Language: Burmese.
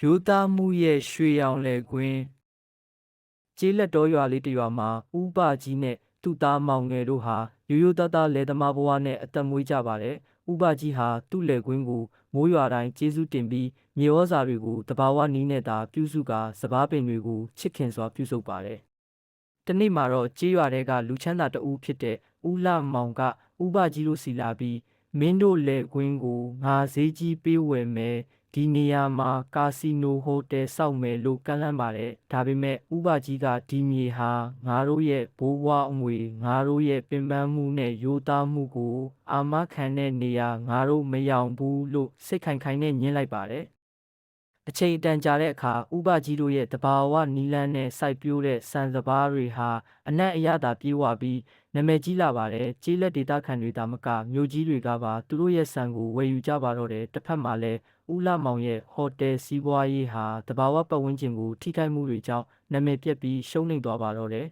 ရိုးသားမှုရဲ့ရွှေရောင်လယ်ကွင်းကျေးလက်တော်ရွာလေးတစ်ရွာမှာဦးဘကြီးနဲ့သူ့သားမောင်ငယ်တို့ဟာရိုးရိုးသားသားလယ်သမားဘဝနဲ့အသက်မွေးကြပါတယ်။ဦးဘကြီးဟာသူ့လယ်ကွင်းကိုမိုးရွာတိုင်းကျေးဇူးတင်ပြီးမြေဩဇာတွေကိုတဘာဝနည်းနဲ့သာပြုစုကာစပားပင်တွေကိုချစ်ခင်စွာပြုစုပါတယ်။တနေ့မှာတော့ကျေးရွာထဲကလူချမ်းသာတဦးဖြစ်တဲ့ဦးလှမောင်ကဦးဘကြီးတို့စီလာပြီးမင်းတို့လယ်ကွင်းကိုငါဈေးကြီးပေးဝယ်မယ်ဒီနေရာမှာကာစီနိုဟိုတယ်ဆောက်မယ်လို့ကမ်းလှမ်းပါတယ်ဒါပေမဲ့ဦးဘကြီးကဒီမြေဟာငါတို့ရဲ့ဘိုးဘွားအမွေငါတို့ရဲ့ပင်ပန်းမှုနဲ့ရိုးသားမှုကိုအာမခံတဲ့နေရာငါတို့မယောင်ဘူးလို့စိတ်ခိုင်ခိုင်နဲ့ညှင်းလိုက်ပါတယ်အချိန်အတန်ကြာတဲ့အခါဥပကြီးတို့ရဲ့တဘာဝနီလန်းနဲ့စိုက်ပျိုးတဲ့စံစပါးတွေဟာအနက်အရသာပြေးဝပြီးနာမည်ကြီးလာပါတယ်ကျေးလက်ဒေသခံတွေဒါမကမြို့ကြီးတွေကပါသူတို့ရဲ့စံကိုဝယ်ယူကြပါတော့တယ်တစ်ဖက်မှာလည်းဦးလှမောင်ရဲ့ဟိုတယ်စီးပွားရေးဟာတဘာဝပတ်ဝန်းကျင်ကိုထိခိုက်မှုတွေကြောင့်နာမည်ပျက်ပြီးရှုံးနိမ့်သွားပါတော့တယ်